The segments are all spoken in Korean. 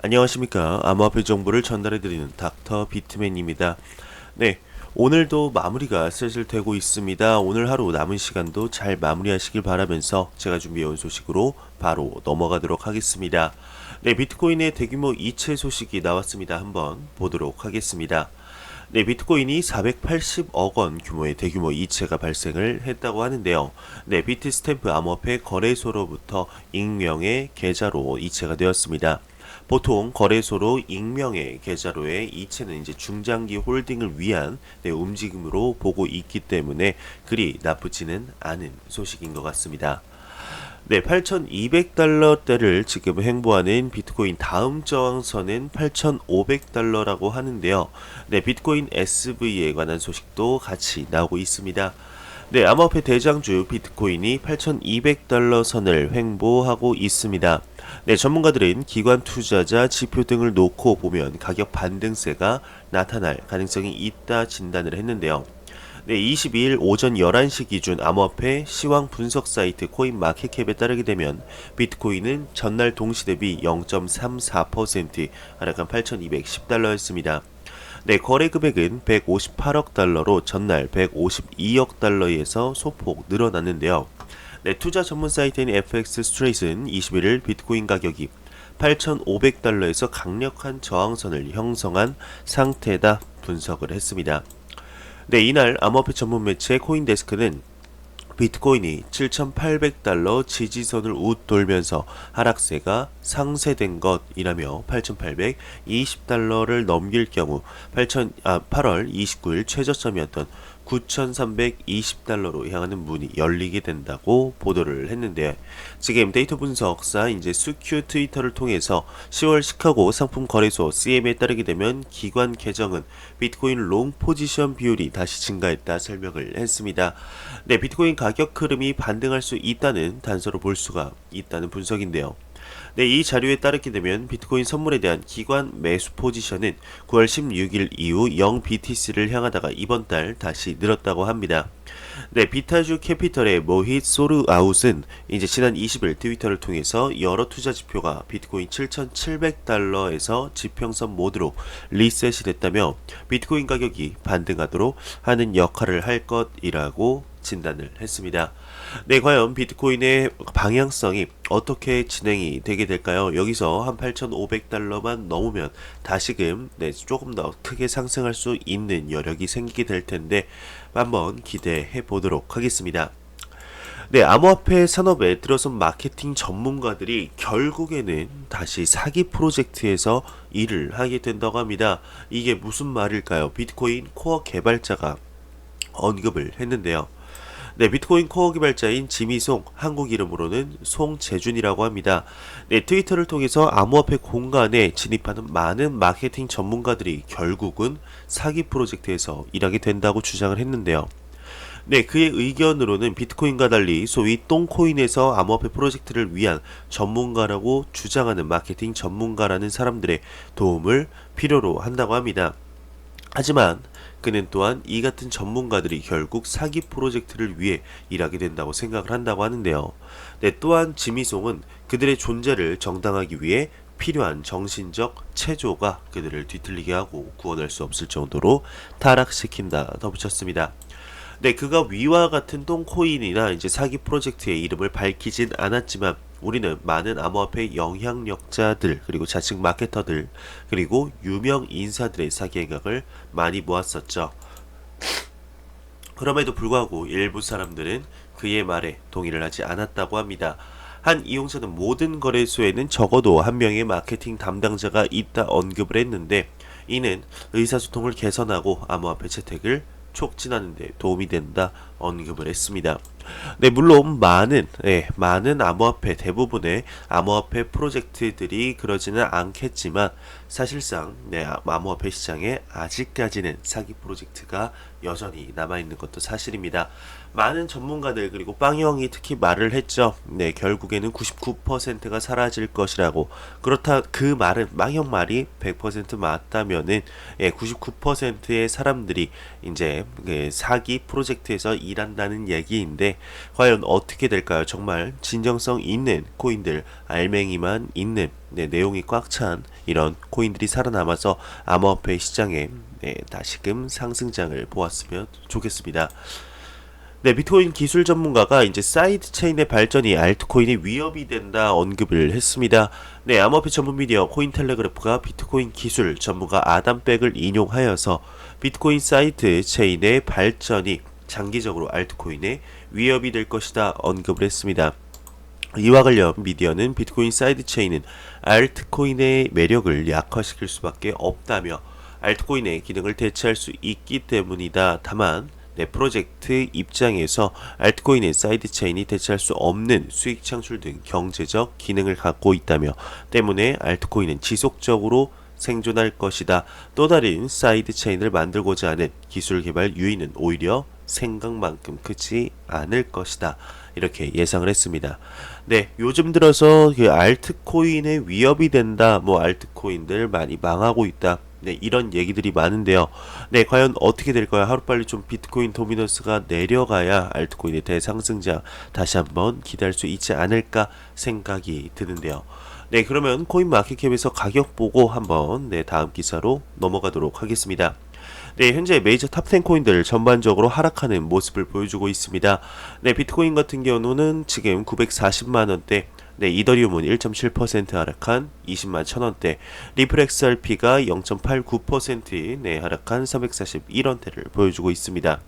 안녕하십니까. 암호화폐 정보를 전달해드리는 닥터 비트맨입니다. 네, 오늘도 마무리가 슬슬 되고 있습니다. 오늘 하루 남은 시간도 잘 마무리하시길 바라면서 제가 준비해온 소식으로 바로 넘어가도록 하겠습니다. 네, 비트코인의 대규모 이체 소식이 나왔습니다. 한번 보도록 하겠습니다. 네, 비트코인이 480억 원 규모의 대규모 이체가 발생을 했다고 하는데요. 네, 비트스탬프 암호화폐 거래소로부터 익명의 계좌로 이체가 되었습니다. 보통 거래소로 익명의 계좌로의 이체는 이제 중장기 홀딩을 위한 움직임으로 보고 있기 때문에 그리 나쁘지는 않은 소식인 것 같습니다. 네, 8,200달러대를 지금 횡보하는 비트코인 다음 저항선은 8,500달러라고 하는데요. 네, 비트코인 SV에 관한 소식도 같이 나오고 있습니다. 네, 암호화폐 대장주 비트코인이 8,200달러 선을 횡보하고 있습니다. 네, 전문가들은 기관 투자자 지표 등을 놓고 보면 가격 반등세가 나타날 가능성이 있다 진단을 했는데요. 네, 22일 오전 11시 기준 암호화폐 시황 분석 사이트 코인마켓캡에 따르게 되면 비트코인은 전날 동시 대비 0.34% 하락한 8,210달러였습니다. 네, 거래 금액은 158억 달러로 전날 152억 달러에서 소폭 늘어났는데요. 네, 투자 전문 사이트인 FX 스트레이트는 21일 비트코인 가격이 8,500달러에서 강력한 저항선을 형성한 상태다 분석을 했습니다. 네, 이날 암호화폐 전문 매체 코인데스크는 비트코인이 7,800달러 지지선을 웃돌면서 하락세가 상쇄된 것이라며 8,820달러를 넘길 경우 8월 29일 최저점이었던 9,320달러로 향하는 문이 열리게 된다고 보도를 했는데, 지금 데이터 분석사 수큐 트위터를 통해서 10월 시카고 상품 거래소 CM에 따르게 되면 기관 계정은 비트코인 롱 포지션 비율이 다시 증가했다 설명을 했습니다. 네, 비트코인 가격 흐름이 반등할 수 있다는 단서로 볼 수가 있다는 분석인데요. 네, 이 자료에 따르게 되면 비트코인 선물에 대한 기관 매수 포지션은 9월 16일 이후 0BTC를 향하다가 이번 달 다시 늘었다고 합니다. 네, 비타주 캐피털의 모힛 소르아웃은 지난 20일 트위터를 통해서 여러 투자 지표가 비트코인 7,700달러에서 지평선 모드로 리셋이 됐다며 비트코인 가격이 반등하도록 하는 역할을 할 것이라고 진단을 했습니다. 네, 과연 비트코인의 방향성이 어떻게 진행이 되게 될까요? 여기서 한 8,500달러만 넘으면 다시금 조금 더 크게 상승할 수 있는 여력이 생기게 될 텐데 한번 기대해 보도록 하겠습니다. 네, 암호화폐 산업에 들어선 마케팅 전문가들이 결국에는 다시 사기 프로젝트에서 일을 하게 된다고 합니다. 이게 무슨 말일까요? 비트코인 코어 개발자가 언급을 했는데요. 네, 비트코인 코어 개발자인 지미송, 한국 이름으로는 송재준이라고 합니다. 네, 트위터를 통해서 암호화폐 공간에 진입하는 많은 마케팅 전문가들이 결국은 사기 프로젝트에서 일하게 된다고 주장을 했는데요. 네, 그의 의견으로는 비트코인과 달리 소위 똥코인에서 암호화폐 프로젝트를 위한 전문가라고 주장하는 마케팅 전문가라는 사람들의 도움을 필요로 한다고 합니다. 하지만 그는 또한 이 같은 전문가들이 결국 사기 프로젝트를 위해 일하게 된다고 생각을 한다고 하는데요. 네, 또한 지미송은 그들의 존재를 정당하기 위해 필요한 정신적 체조가 그들을 뒤틀리게 하고 구원할 수 없을 정도로 타락시킨다 덧붙였습니다. 네, 그가 위와 같은 똥코인이나 사기 프로젝트의 이름을 밝히진 않았지만 우리는 많은 암호화폐 영향력자들, 그리고 자칭 마케터들, 그리고 유명 인사들의 사기 행각을 많이 모았었죠. 그럼에도 불구하고 일부 사람들은 그의 말에 동의를 하지 않았다고 합니다. 한 이용자는 모든 거래소에는 적어도 한 명의 마케팅 담당자가 있다 언급을 했는데, 이는 의사소통을 개선하고 암호화폐 채택을 촉진하는 데 도움이 된다 언급을 했습니다. 네, 물론 많은 암호화폐, 대부분의 암호화폐 프로젝트들이 그러지는 않겠지만 사실상 암호화폐 시장에 아직까지는 사기 프로젝트가 여전히 남아있는 것도 사실입니다. 많은 전문가들, 그리고 빵형이 특히 말을 했죠. 네, 결국에는 99%가 사라질 것이라고. 그렇다, 그 말은, 빵형 말이 100% 맞다면은 99%의 사람들이 사기 프로젝트에서 일한다는 얘기인데 과연 어떻게 될까요? 정말 진정성 있는 코인들, 알맹이만 있는 내용이 꽉 찬 이런 코인들이 살아남아서 암호화폐 시장에 다시금 상승장을 보았으면 좋겠습니다. 네, 비트코인 기술 전문가가 이제 사이드 체인의 발전이 알트코인의 위협이 된다 언급을 했습니다. 네, 암호화폐 전문 미디어 코인텔레그래프가 비트코인 기술 전문가 아담 백을 인용하여서 비트코인 사이드 체인의 발전이 장기적으로 알트코인의 위협이 될 것이다 언급을 했습니다. 이와 관련 미디어는 비트코인 사이드 체인은 알트코인의 매력을 약화시킬 수밖에 없다며 알트코인의 기능을 대체할 수 있기 때문이다. 다만 프로젝트 입장에서 알트코인의 사이드 체인이 대체할 수 없는 수익 창출 등 경제적 기능을 갖고 있다며 때문에 알트코인은 지속적으로 생존할 것이다. 또 다른 사이드 체인을 만들고자 하는 기술 개발 유인은 오히려 생각만큼 크지 않을 것이다. 이렇게 예상을 했습니다. 네, 요즘 들어서 그 알트코인의 위협이 된다. 알트코인들 많이 망하고 있다. 네, 이런 얘기들이 많은데요. 네, 과연 어떻게 될까요? 하루빨리 좀 비트코인 도미넌스가 내려가야 알트코인의 대상승장 다시 한번 기대할 수 있지 않을까 생각이 드는데요. 네, 그러면 코인마켓캡에서 가격 보고 한번 다음 기사로 넘어가도록 하겠습니다. 네, 현재 메이저 탑10 코인들 전반적으로 하락하는 모습을 보여주고 있습니다. 네, 비트코인 같은 경우는 지금 940만원대, 네, 이더리움은 1.7% 하락한 20만 1000원대, 리플 XRP가 0.89% 하락한 341원대를 보여주고 있습니다.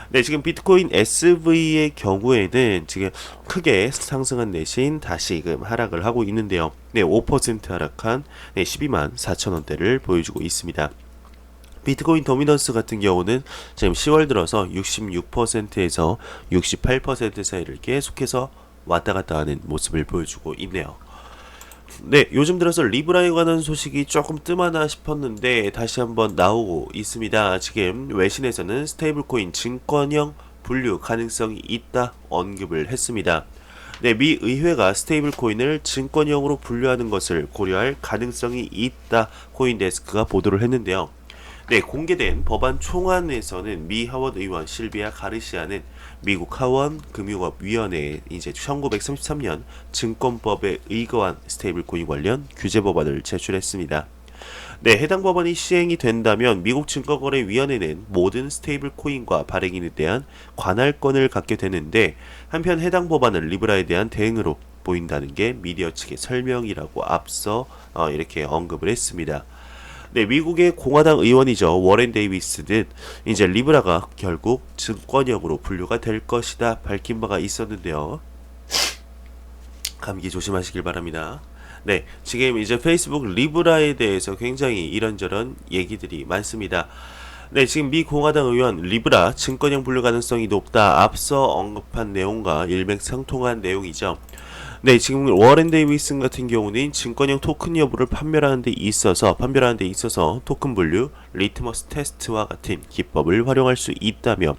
네, 지금 비트코인 SV의 경우에는 지금 크게 상승한 대신 다시금 하락을 하고 있는데요. 네, 5% 하락한 12만 4000원대를 보여주고 있습니다. 비트코인 도미넌스 같은 경우는 지금 10월 들어서 66%에서 68% 사이를 계속해서 왔다 갔다 하는 모습을 보여주고 있네요. 네, 요즘 들어서 리브라에 관한 소식이 조금 뜸하나 싶었는데 다시 한번 나오고 있습니다. 지금 외신에서는 스테이블코인 증권형 분류 가능성이 있다 언급을 했습니다. 네, 미 의회가 스테이블코인을 증권형으로 분류하는 것을 고려할 가능성이 있다 코인데스크가 보도를 했는데요. 네, 공개된 법안 총안에서는 미 하원 의원 실비아 가르시아는 미국 하원 금융업위원회에 이제 1933년 증권법에 의거한 스테이블코인 관련 규제 법안을 제출했습니다. 네, 해당 법안이 시행이 된다면 미국 증권거래위원회는 모든 스테이블코인과 발행인에 대한 관할권을 갖게 되는데 한편 해당 법안은 리브라에 대한 대응으로 보인다는 게 미디어 측의 설명이라고 앞서 이렇게 언급을 했습니다. 네, 미국의 공화당 의원이죠. 워렌 데이비스는 이제 리브라가 결국 증권형으로 분류가 될 것이다 밝힌 바가 있었는데요. 감기 조심하시길 바랍니다. 네, 지금 이제 페이스북 리브라에 대해서 굉장히 이런저런 얘기들이 많습니다. 네, 지금 미 공화당 의원 리브라 증권형 분류 가능성이 높다 앞서 언급한 내용과 일맥상통한 내용이죠. 네, 지금 워렌 데이비슨 같은 경우는 증권형 토큰 여부를 판별하는 데 있어서 토큰 분류, 리트머스 테스트와 같은 기법을 활용할 수 있다며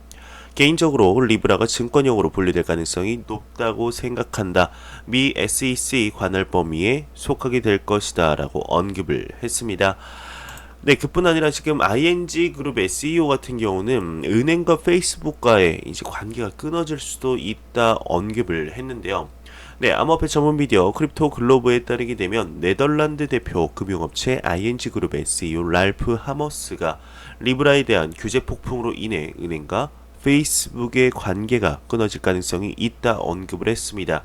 개인적으로 리브라가 증권형으로 분류될 가능성이 높다고 생각한다. 미 SEC 관할 범위에 속하게 될 것이다 라고 언급을 했습니다. 네, 그뿐 아니라 지금 ING 그룹의 CEO 같은 경우는 은행과 페이스북과의 이제 관계가 끊어질 수도 있다 언급을 했는데요. 네, 암호화폐 전문 미디어 크립토 글로브에 따르게 되면 네덜란드 대표 금융업체 ING 그룹의 CEO 랄프 하머스가 리브라에 대한 규제 폭풍으로 인해 은행과 페이스북의 관계가 끊어질 가능성이 있다 언급을 했습니다.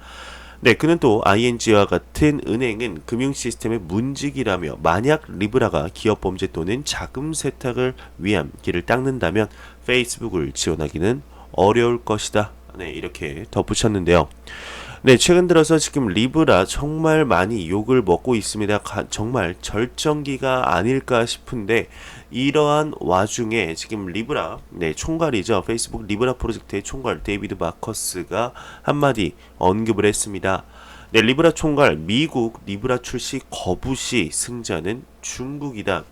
네, 그는 또 ING와 같은 은행은 금융 시스템의 문직이라며 만약 리브라가 기업 범죄 또는 자금 세탁을 위한 길을 닦는다면 페이스북을 지원하기는 어려울 것이다. 네, 이렇게 덧붙였는데요. 네, 최근 들어서 지금 리브라 정말 많이 욕을 먹고 있습니다. 정말 절정기가 아닐까 싶은데 이러한 와중에 지금 리브라 총괄이죠. 페이스북 리브라 프로젝트의 총괄 데이비드 마커스가 한마디 언급을 했습니다. 네, 리브라 총괄 미국 리브라 출시 거부 시 승자는 중국이다.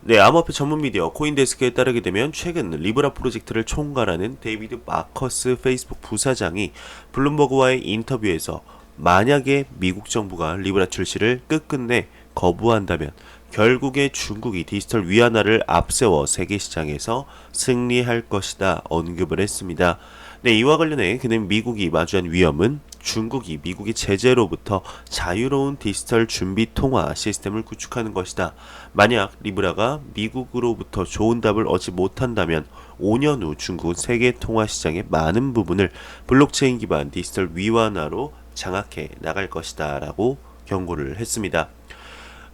네, 암호화폐 전문 미디어 코인데스크에 따르게 되면 최근 리브라 프로젝트를 총괄하는 데이비드 마커스 페이스북 부사장이 블룸버그와의 인터뷰에서 만약에 미국 정부가 리브라 출시를 끝끝내 거부한다면 결국에 중국이 디지털 위안화를 앞세워 세계 시장에서 승리할 것이다 언급을 했습니다. 네, 이와 관련해 그는 미국이 마주한 위험은 중국이 미국의 제재로부터 자유로운 디지털 준비 통화 시스템을 구축하는 것이다. 만약 리브라가 미국으로부터 좋은 답을 얻지 못한다면 5년 후 중국은 세계 통화 시장의 많은 부분을 블록체인 기반 디지털 위안화로 장악해 나갈 것이다 라고 경고를 했습니다.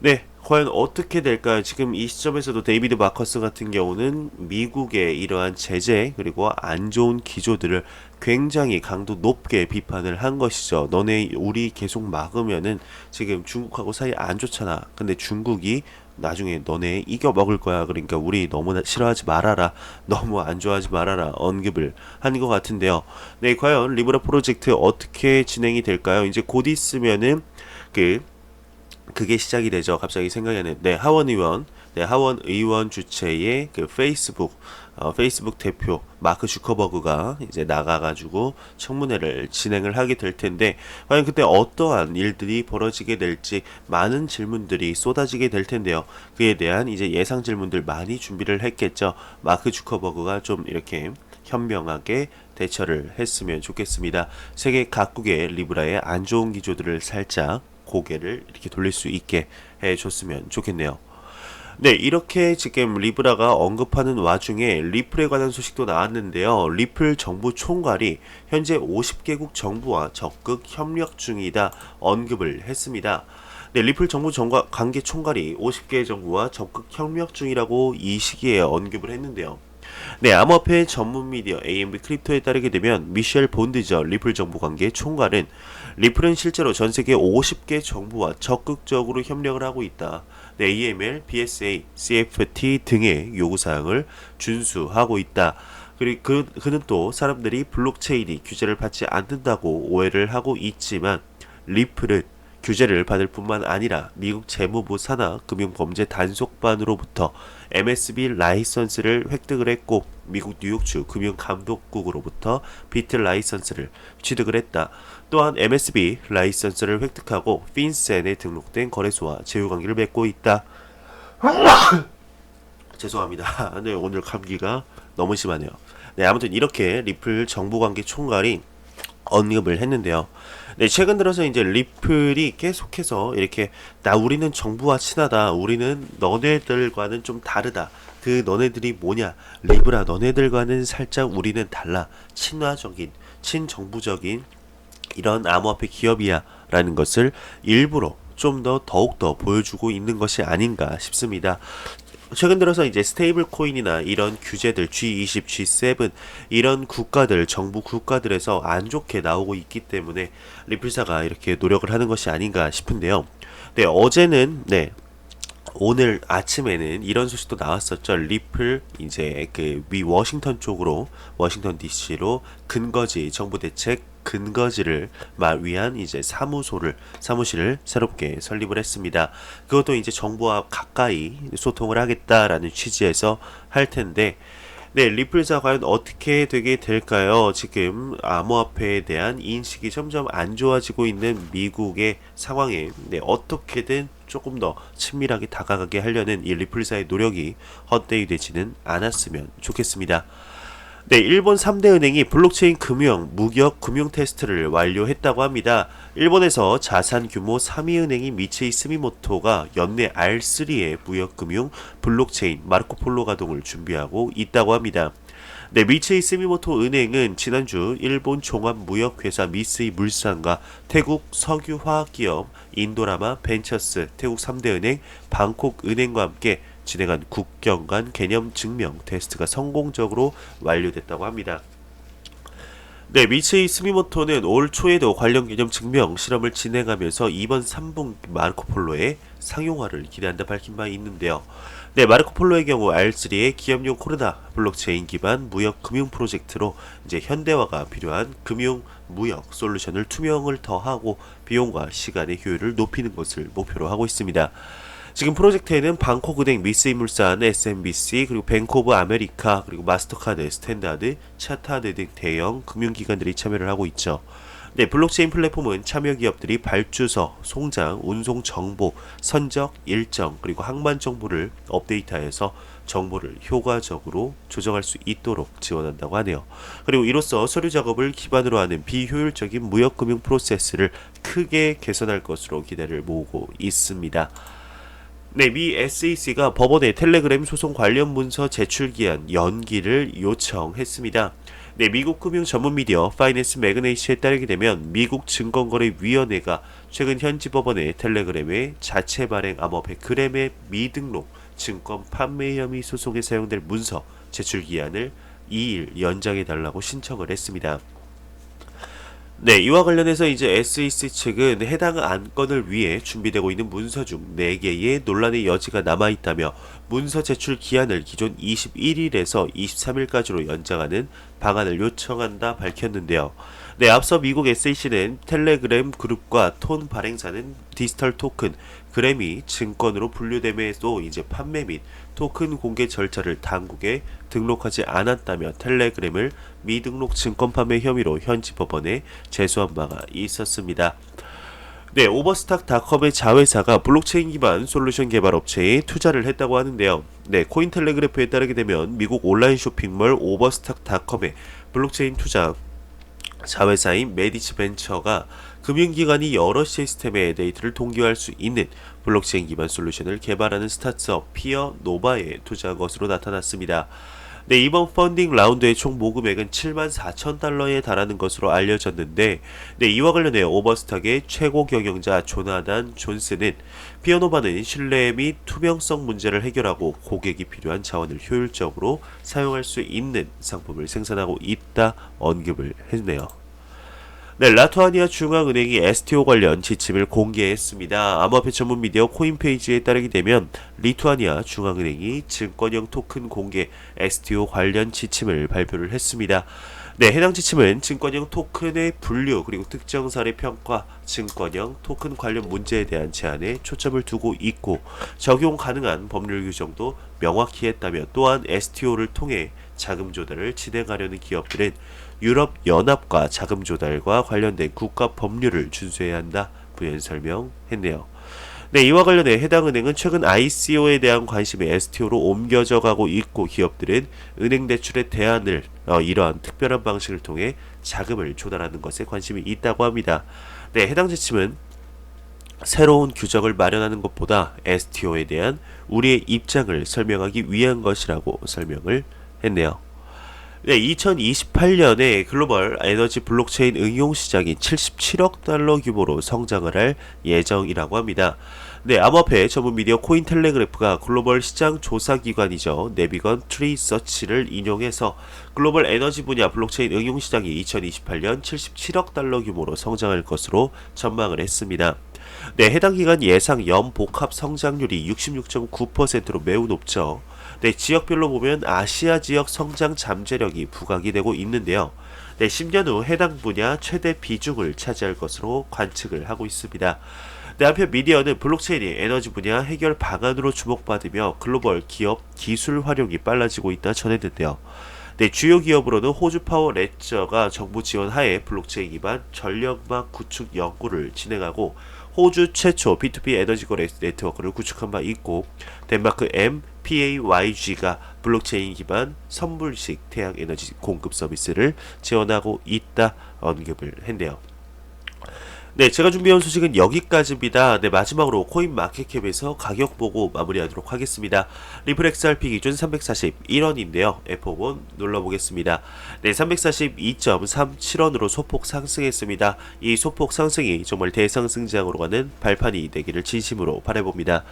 네, 과연 어떻게 될까요? 지금 이 시점에서도 데이비드 마커스 같은 경우는 미국의 이러한 제재 그리고 안 좋은 기조들을 굉장히 강도 높게 비판을 한 것이죠. 너네 우리 계속 막으면은 지금 중국하고 사이 안 좋잖아. 근데 중국이 나중에 너네 이겨 먹을 거야. 그러니까 우리 너무 싫어하지 말아라. 너무 안 좋아하지 말아라. 언급을 한 것 같은데요. 네, 과연 리브라 프로젝트 어떻게 진행이 될까요? 이제 곧 있으면은 그게 시작이 되죠. 갑자기 생각이 나는. 네, 하원 의원 주최의 그 페이스북 대표 마크 주커버그가 이제 나가가지고 청문회를 진행을 하게 될 텐데, 과연 그때 어떠한 일들이 벌어지게 될지 많은 질문들이 쏟아지게 될 텐데요. 그에 대한 이제 예상 질문들 많이 준비를 했겠죠. 마크 주커버그가 좀 이렇게 현명하게 대처를 했으면 좋겠습니다. 세계 각국의 리브라의 안 좋은 기조들을 살짝 고개를 이렇게 돌릴 수 있게 해줬으면 좋겠네요. 네, 이렇게 지금 리브라가 언급하는 와중에 리플에 관한 소식도 나왔는데요. 리플 정부 총괄이 현재 50개국 정부와 적극 협력 중이다 언급을 했습니다. 네, 리플 정부 관계 총괄이 50개 정부와 적극 협력 중이라고 이 시기에 언급을 했는데요. 네, 암호화폐 전문 미디어 AMB 크립토에 따르게 되면 미셸 본드저 리플 정부 관계 총괄은 리플은 실제로 전 세계 50개 정부와 적극적으로 협력을 하고 있다. 네, AML, BSA, CFT 등의 요구사항을 준수하고 있다. 그리고 그는 또 사람들이 블록체인이 규제를 받지 않는다고 오해를 하고 있지만 리플은 규제를 받을 뿐만 아니라 미국 재무부 산하 금융범죄 단속반으로부터 MSB 라이선스를 획득을 했고 미국 뉴욕주 금융감독국으로부터 비트 라이선스를 취득을 했다. 또한 MSB 라이선스를 획득하고 핀센에 등록된 거래소와 제휴관계를 맺고 있다. 죄송합니다. 네, 오늘 감기가 너무 심하네요. 네, 아무튼 이렇게 리플 정보관계 총괄이 언급을 했는데요. 네, 최근 들어서 이제 리플이 계속해서 이렇게 우리는 정부와 친하다. 우리는 너네들과는 좀 다르다. 그 너네들이 뭐냐? 리브라 너네들과는 살짝 우리는 달라. 친화적인, 친정부적인 이런 암호화폐 기업이야 라는 것을 일부러 좀 더욱더 보여주고 있는 것이 아닌가 싶습니다. 최근 들어서 이제 스테이블 코인이나 이런 규제들 G20, G7 이런 국가들, 정부 국가들에서 안 좋게 나오고 있기 때문에 리플사가 이렇게 노력을 하는 것이 아닌가 싶은데요. 네, 어제는 오늘 아침에는 이런 소식도 나왔었죠. 리플 이제 워싱턴 쪽으로 워싱턴 DC로 근거지 정부 대책 근거지를 위한 이제 사무실을 새롭게 설립을 했습니다. 그것도 이제 정부와 가까이 소통을 하겠다라는 취지에서 할 텐데, 네, 리플사 과연 어떻게 되게 될까요? 지금 암호화폐에 대한 인식이 점점 안 좋아지고 있는 미국의 상황에 어떻게든 조금 더 친밀하게 다가가게 하려는 이 리플사의 노력이 헛되이 되지는 않았으면 좋겠습니다. 네, 일본 3대 은행이 블록체인 무역 금융 테스트를 완료했다고 합니다. 일본에서 자산 규모 3위 은행인 미츠이 스미모토가 연내 R3의 무역 금융 블록체인 마르코폴로 가동을 준비하고 있다고 합니다. 네, 미츠이 스미모토 은행은 지난주 일본 종합무역회사 미쓰이 물산과 태국 석유화학기업 인도라마 벤처스, 태국 3대 은행 방콕 은행과 함께 진행한 국경 간 개념 증명 테스트가 성공적으로 완료됐다고 합니다. 네, 미츠이 스미모토는 올 초에도 관련 개념 증명 실험을 진행하면서 이번 3분기 마르코폴로의 상용화를 기대한다 밝힌 바 있는데요. 네, 마르코폴로의 경우 R3의 기업용 코르다 블록체인 기반 무역 금융 프로젝트로 이제 현대화가 필요한 금융 무역 솔루션을 투명을 더하고 비용과 시간의 효율을 높이는 것을 목표로 하고 있습니다. 지금 프로젝트에는 방콕은행, 미쓰이물산, SMBC, 그리고 뱅크 오브 아메리카, 그리고 마스터카드, 스탠다드, 차타드 등 대형 금융기관들이 참여를 하고 있죠. 네, 블록체인 플랫폼은 참여 기업들이 발주서, 송장, 운송 정보, 선적, 일정, 그리고 항만 정보를 업데이트하여서 정보를 효과적으로 조정할 수 있도록 지원한다고 하네요. 그리고 이로써 서류 작업을 기반으로 하는 비효율적인 무역금융 프로세스를 크게 개선할 것으로 기대를 모으고 있습니다. 네, 미 SEC가 법원에 텔레그램 소송 관련 문서 제출 기한 연기를 요청했습니다. 네, 미국 금융 전문 미디어 파이낸스 매그네이츠에 따르게 되면 미국 증권거래위원회가 최근 현지 법원에 텔레그램의 자체 발행 암호화폐 그램의 미등록 증권 판매 혐의 소송에 사용될 문서 제출 기한을 2일 연장해 달라고 신청을 했습니다. 네, 이와 관련해서 이제 SEC 측은 해당 안건을 위해 준비되고 있는 문서 중 4개의 논란의 여지가 남아있다며 문서 제출 기한을 기존 21일에서 23일까지로 연장하는 방안을 요청한다 밝혔는데요. 네, 앞서 미국 SEC는 텔레그램 그룹과 톤 발행사는 디지털 토큰 그램이 증권으로 분류됨에도 이제 판매 및 토큰 공개 절차를 당국에 등록하지 않았다며 텔레그램을 미등록 증권 판매 혐의로 현지 법원에 제소한 바가 있었습니다. 네, 오버스탁닷컴의 자회사가 블록체인 기반 솔루션 개발 업체에 투자를 했다고 하는데요. 네, 코인텔레그래프에 따르게 되면 미국 온라인 쇼핑몰 오버스탁닷컴의 블록체인 투자 자회사인 메디츠 벤처가 금융기관이 여러 시스템의 데이터를 동기화할 수 있는 블록체인 기반 솔루션을 개발하는 스타트업 피어 노바에 투자한 것으로 나타났습니다. 네, 이번 펀딩 라운드의 총 모금액은 7만 4천 달러에 달하는 것으로 알려졌는데, 네, 이와 관련해 오버스탁의 최고 경영자 조나단 존스는 피어노바는 신뢰 및 투명성 문제를 해결하고 고객이 필요한 자원을 효율적으로 사용할 수 있는 상품을 생산하고 있다 언급을 했네요. 네, 라투아니아 중앙은행이 STO 관련 지침을 공개했습니다. 암호화폐 전문 미디어 코인페이지에 따르게 되면 리투아니아 중앙은행이 증권형 토큰 공개 STO 관련 지침을 발표를 했습니다. 네, 해당 지침은 증권형 토큰의 분류 그리고 특정 사례 평가, 증권형 토큰 관련 문제에 대한 제한에 초점을 두고 있고 적용 가능한 법률 규정도 명확히 했다며 또한 STO를 통해 자금 조달을 진행하려는 기업들은 유럽 연합과 자금 조달과 관련된 국가 법률을 준수해야 한다 부연 설명했네요. 네, 이와 관련해 해당 은행은 최근 ICO에 대한 관심이 STO로 옮겨져 가고 있고 기업들은 은행 대출의 대안을 이러한 특별한 방식을 통해 자금을 조달하는 것에 관심이 있다고 합니다. 네, 해당 지침은 새로운 규정을 마련하는 것보다 STO에 대한 우리의 입장을 설명하기 위한 것이라고 설명을 했네요. 네, 2028년에 글로벌 에너지 블록체인 응용 시장이 77억 달러 규모로 성장을 할 예정이라고 합니다. 네, 암호화폐 전문 미디어 코인텔레그래프가 글로벌 시장 조사 기관이죠. 네비건 트리서치를 인용해서 글로벌 에너지 분야 블록체인 응용 시장이 2028년 77억 달러 규모로 성장할 것으로 전망을 했습니다. 네, 해당 기간 예상 연복합 성장률이 66.9%로 매우 높죠. 네, 지역별로 보면 아시아 지역 성장 잠재력이 부각이 되고 있는데요. 네, 10년 후 해당 분야 최대 비중을 차지할 것으로 관측을 하고 있습니다. 네, 한편 미디어는 블록체인이 에너지 분야 해결 방안으로 주목받으며 글로벌 기업 기술 활용이 빨라지고 있다 전했는데요. 네, 주요 기업으로는 호주 파워 레저가 정부 지원 하에 블록체인 기반 전력망 구축 연구를 진행하고 호주 최초 B2B 에너지 거래 네트워크를 구축한 바 있고 덴마크 MPAYG가 블록체인 기반 선물식 태양 에너지 공급 서비스를 지원하고 있다 언급을 했네요. 네, 제가 준비한 소식은 여기까지입니다. 네, 마지막으로 코인마켓캡에서 가격 보고 마무리하도록 하겠습니다. 리플 XRP 기준 341원인데요. F5번 눌러보겠습니다. 네, 342.37원으로 소폭 상승했습니다. 이 소폭 상승이 정말 대상승장으로 가는 발판이 되기를 진심으로 바라봅니다.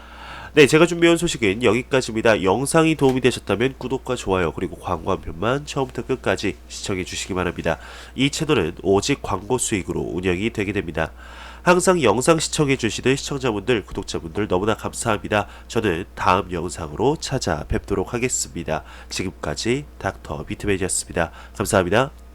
네, 제가 준비한 소식은 여기까지입니다. 영상이 도움이 되셨다면 구독과 좋아요 그리고 광고 한 편만 처음부터 끝까지 시청해 주시기 바랍니다. 이 채널은 오직 광고 수익으로 운영이 되게 됩니다. 항상 영상 시청해 주시는 시청자분들, 구독자분들 너무나 감사합니다. 저는 다음 영상으로 찾아뵙도록 하겠습니다. 지금까지 닥터 비트맨이었습니다. 감사합니다.